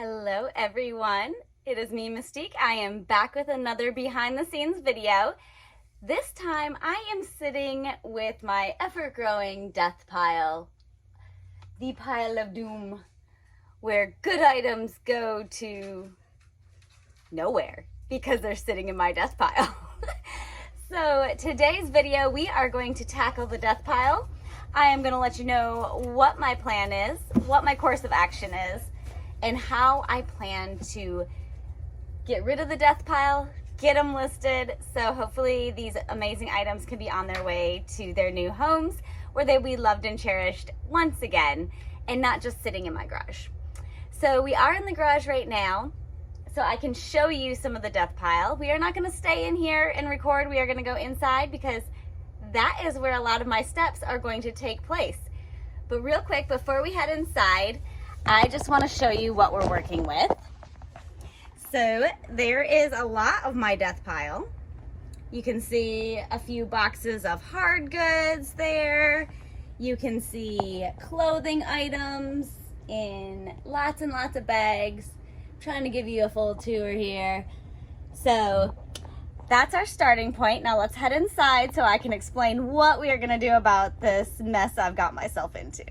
Hello everyone, it is me Mystique. I am back with another behind the scenes video. This time I am sitting with my ever-growing death pile, the pile of doom, where good items go to nowhere because they're sitting in my death pile. So today's video we are going to tackle the death pile. I am going to let you know what my plan is, what my course of action is, and how I plan to get rid of the death pile, get them listed, so hopefully these amazing items can be on their way to their new homes where they'll be loved and cherished once again and not just sitting in my garage. So we are in the garage right now, so I can show you some of the death pile. We are not going to stay in here and record. We are going to go inside because that is where a lot of my steps are going to take place. But real quick, before we head inside, I just want to show you what we're working with. So there is a lot of my death pile. You can see a few boxes of hard goods there. You can see clothing items in lots and lots of bags. I'm trying to give you a full tour here. So that's our starting point. Now let's head inside so I can explain what we are going to do about this mess I've got myself into.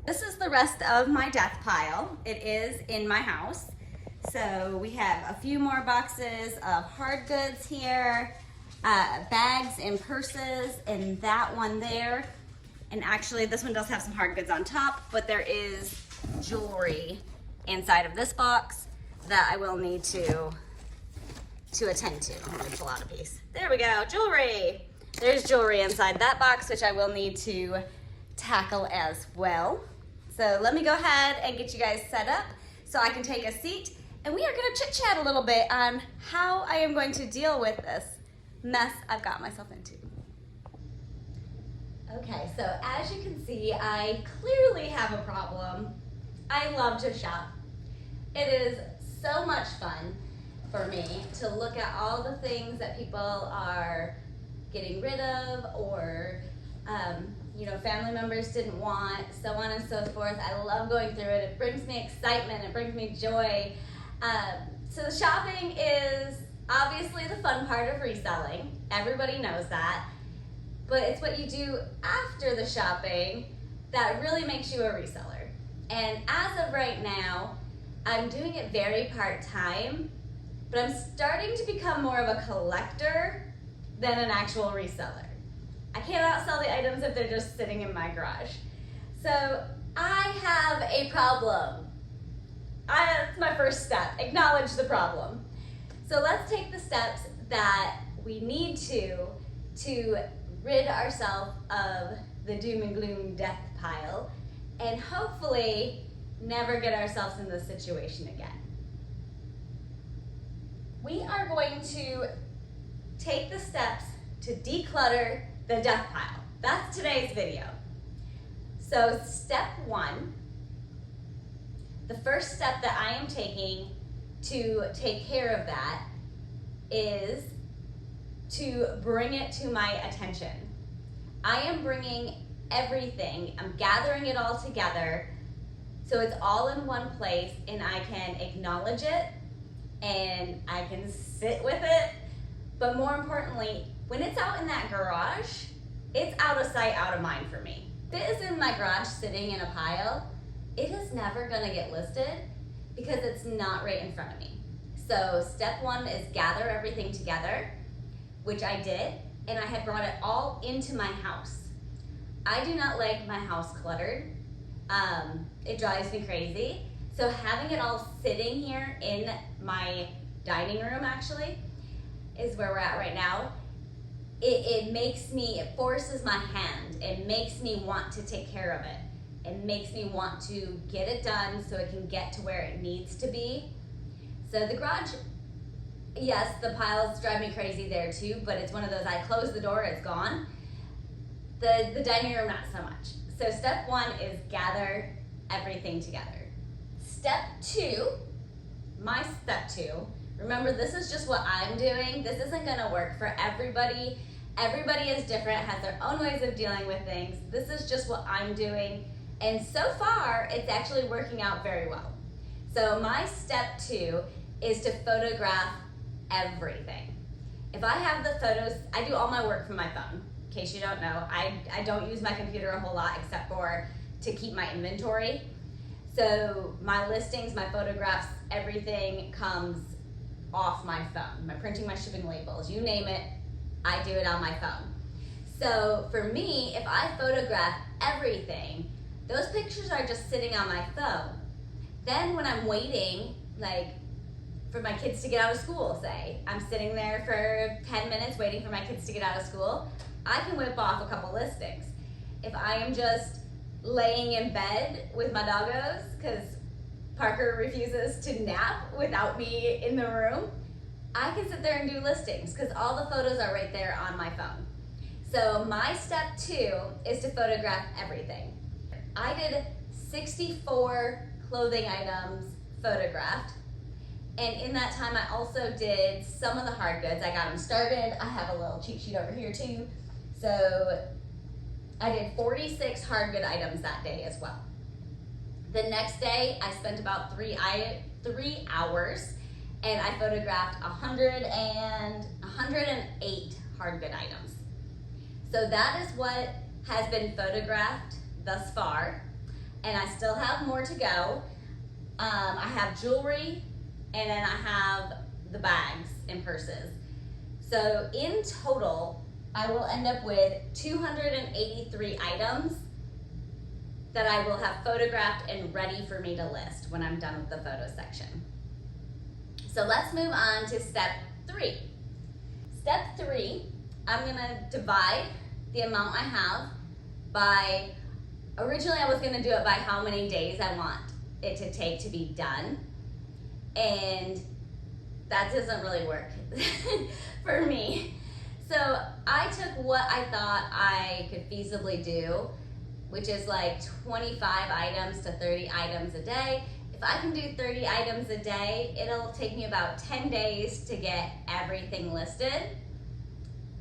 This is the rest of my death pile. It is in my house. So we have a few more boxes of hard goods here, bags and purses, and that one there. And actually this one does have some hard goods on top, but there is jewelry inside of this box that I will need to attend to. I'm gonna pull out a piece. There we go, jewelry. There's jewelry inside that box, which I will need to tackle as well. So let me go ahead and get you guys set up so I can take a seat, and we are going to chit chat a little bit on how I am going to deal with this mess I've got myself into. Okay, so as you can see, I clearly have a problem. I love to shop. It is so much fun for me to look at all the things that people are getting rid of, or family members didn't want, so on and so forth. I love going through it. It brings me excitement. It brings me joy. So the shopping is obviously the fun part of reselling. Everybody knows that. But it's what you do after the shopping that really makes you a reseller. And as of right now, I'm doing it very part-time, but I'm starting to become more of a collector than an actual reseller. I can't outsell the items if they're just sitting in my garage. So I have a problem. That's my first step, acknowledge the problem. So let's take the steps that we need to rid ourselves of the doom and gloom death pile and hopefully never get ourselves in this situation again. We are going to take the steps to declutter the death pile. That's today's video. So step one, the first step that I am taking to take care of that is to bring it to my attention. I am bringing everything, I'm gathering it all together so it's all in one place and I can acknowledge it and I can sit with it. But more importantly, when it's out in that garage, it's out of sight, out of mind for me. If it is in my garage sitting in a pile, it is never gonna get listed because it's not right in front of me. So step one is gather everything together, which I did, and I had brought it all into my house. I do not like my house cluttered. It drives me crazy. So having it all sitting here in my dining room actually is where we're at right now. It forces my hand. It makes me want to take care of it. It makes me want to get it done so it can get to where it needs to be. So the garage, yes, the piles drive me crazy there too, but it's one of those, I close the door, it's gone. The dining room, not so much. So step one is gather everything together. Step two, my step two, remember this is just what I'm doing. This isn't gonna work for everybody. Everybody is different, has their own ways of dealing with things. This is just what I'm doing. And so far, it's actually working out very well. So my step 2 is to photograph everything. If I have the photos, I do all my work from my phone. In case you don't know, I don't use my computer a whole lot except for to keep my inventory. So my listings, my photographs, everything comes off my phone. My printing, my shipping labels, you name it, I do it on my phone. So for me, if I photograph everything, those pictures are just sitting on my phone. Then when I'm waiting, like for my kids to get out of school, say, I'm sitting there for 10 minutes waiting for my kids to get out of school, I can whip off a couple listings. If I am just laying in bed with my doggos, because Parker refuses to nap without me in the room, I can sit there and do listings because all the photos are right there on my phone. So my step 2 is to photograph everything. I did 64 clothing items photographed. And in that time, I also did some of the hard goods. I got them started. I have a little cheat sheet over here too. So I did 46 hard good items that day as well. The next day, I spent about 3 hours and I photographed 108 hard good items. So that is what has been photographed thus far. And I still have more to go. I have jewelry, and then I have the bags and purses. So in total, I will end up with 283 items that I will have photographed and ready for me to list when I'm done with the photo section. So let's move on to step 3. Step 3, I'm gonna divide the amount I have by, originally I was gonna do it by how many days I want it to take to be done. And that doesn't really work for me. So I took what I thought I could feasibly do, which is like 25 items to 30 items a day. If I can do 30 items a day, it'll take me about 10 days to get everything listed.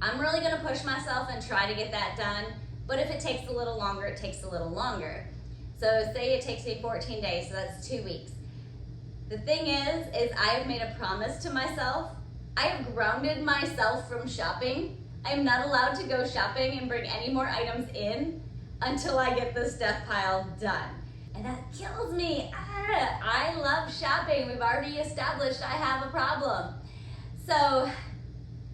I'm really gonna push myself and try to get that done, but if it takes a little longer, it takes a little longer. So say it takes me 14 days, so that's 2 weeks. The thing is I have made a promise to myself. I have grounded myself from shopping. I am not allowed to go shopping and bring any more items in until I get this death pile done. And that kills me. I love shopping. We've already established I have a problem. So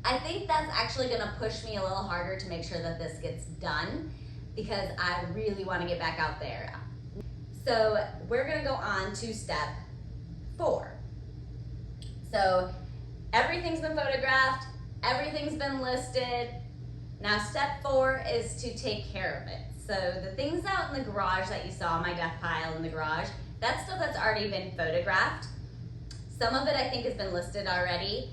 I think that's actually gonna push me a little harder to make sure that this gets done because I really wanna get back out there. So we're gonna go on to step 4. So everything's been photographed, everything's been listed. Now step 4 is to take care of it. So the things out in the garage that you saw, my death pile in the garage, that's stuff that's already been photographed. Some of it I think has been listed already.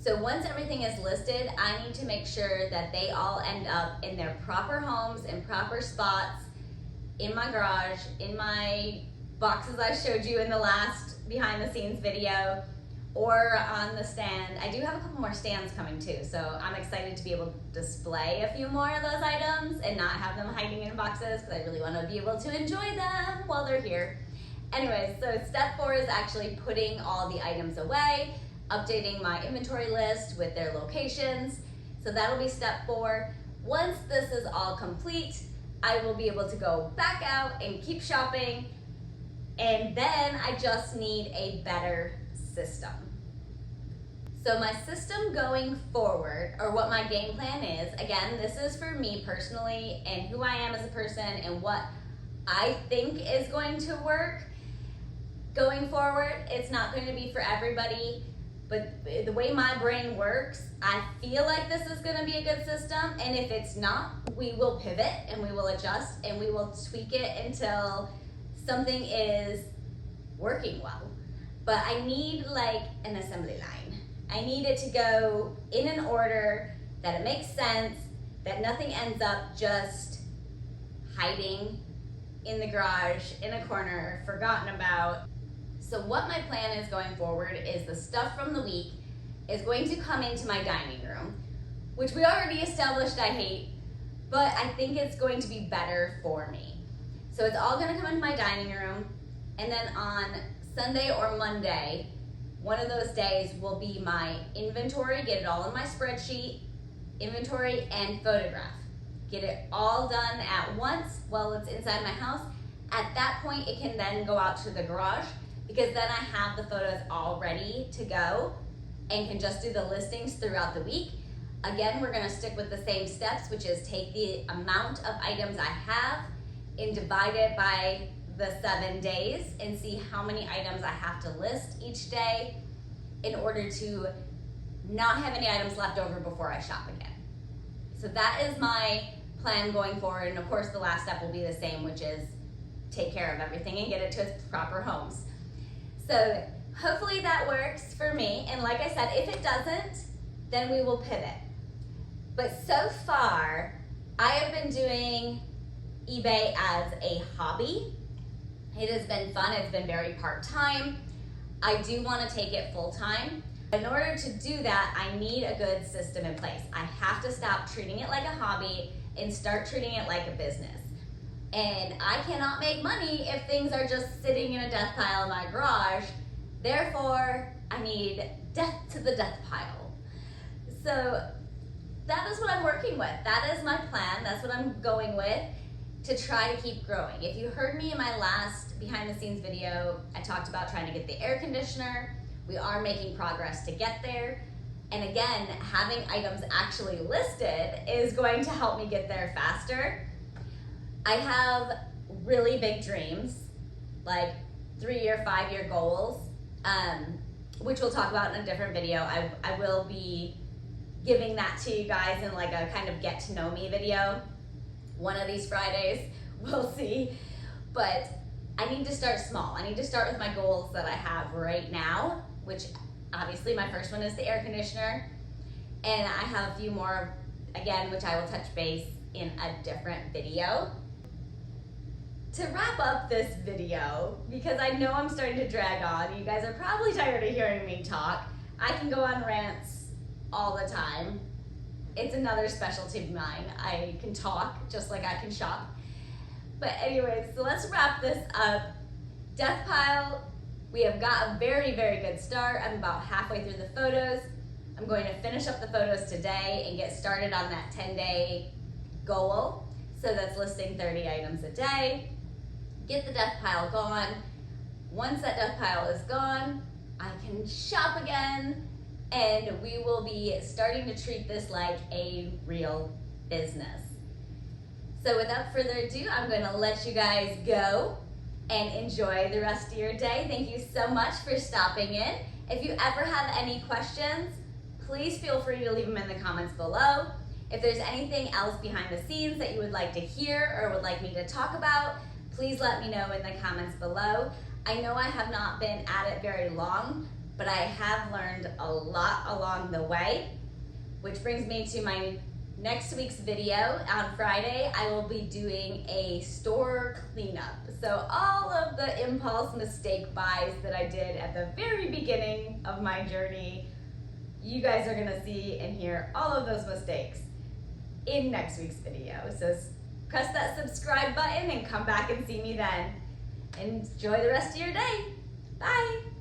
So once everything is listed, I need to make sure that they all end up in their proper homes, in proper spots, in my garage, in my boxes I showed you in the last behind the scenes video, or on the stand. I do have a couple more stands coming too, so I'm excited to be able to display a few more of those items and not have them hiding in boxes because I really want to be able to enjoy them while they're here. Anyways, so step 4 is actually putting all the items away, updating my inventory list with their locations. So that'll be step 4. Once this is all complete, I will be able to go back out and keep shopping, and then I just need a better system. So my system going forward, or what my game plan is, again, this is for me personally and who I am as a person and what I think is going to work going forward. It's not going to be for everybody, but the way my brain works, I feel like this is going to be a good system, and if it's not, we will pivot and we will adjust and we will tweak it until something is working well. But I need like an assembly line. I need it to go in an order that it makes sense, that nothing ends up just hiding in the garage, in a corner, forgotten about. So what my plan is going forward is the stuff from the week is going to come into my dining room, which we already established I hate, but I think it's going to be better for me. So it's all gonna come into my dining room, and then on Sunday or Monday, one of those days will be my inventory, get it all in my spreadsheet, inventory and photograph. Get it all done at once while it's inside my house. At that point, it can then go out to the garage because then I have the photos all ready to go and can just do the listings throughout the week. Again, we're gonna stick with the same steps, which is take the amount of items I have and divide it by the 7 days and see how many items I have to list each day in order to not have any items left over before I shop again. So that is my plan going forward. And of course, the last step will be the same, which is take care of everything and get it to its proper homes. So hopefully that works for me. And like I said, if it doesn't, then we will pivot. But so far, I have been doing eBay as a hobby. It has been fun, it's been very part-time. I do want to take it full-time. In order to do that, I need a good system in place. I have to stop treating it like a hobby and start treating it like a business. And I cannot make money if things are just sitting in a death pile in my garage. Therefore, I need death to the death pile. So that is what I'm working with. That is my plan. That's what I'm going with to try to keep growing. If you heard me in my last behind the scenes video, I talked about trying to get the air conditioner. We are making progress to get there. And again, having items actually listed is going to help me get there faster. I have really big dreams, like 3-year, 5-year goals, which we'll talk about in a different video. I will be giving that to you guys in like a kind of get to know me video one of these Fridays. We'll see. But I need to start small. I need to start with my goals that I have right now, which obviously my first one is the air conditioner. And I have a few more, again, which I will touch base in a different video. To wrap up this video, because I know I'm starting to drag on, you guys are probably tired of hearing me talk. I can go on rants all the time. It's another specialty of mine. I can talk just like I can shop. But anyways, so let's wrap this up. Death pile, we have got a very, very good start. I'm about halfway through the photos. I'm going to finish up the photos today and get started on that 10-day goal. So that's listing 30 items a day. Get the death pile gone. Once that death pile is gone, I can shop again, and we will be starting to treat this like a real business. So without further ado, I'm going to let you guys go and enjoy the rest of your day. Thank you so much for stopping in. If you ever have any questions, please feel free to leave them in the comments below. If there's anything else behind the scenes that you would like to hear or would like me to talk about, please let me know in the comments below. I know I have not been at it very long, but I have learned a lot along the way, which brings me to my next week's video. On Friday, I will be doing a store cleanup. So all of the impulse mistake buys that I did at the very beginning of my journey, you guys are gonna see and hear all of those mistakes in next week's video. So press that subscribe button and come back and see me then. Enjoy the rest of your day. Bye.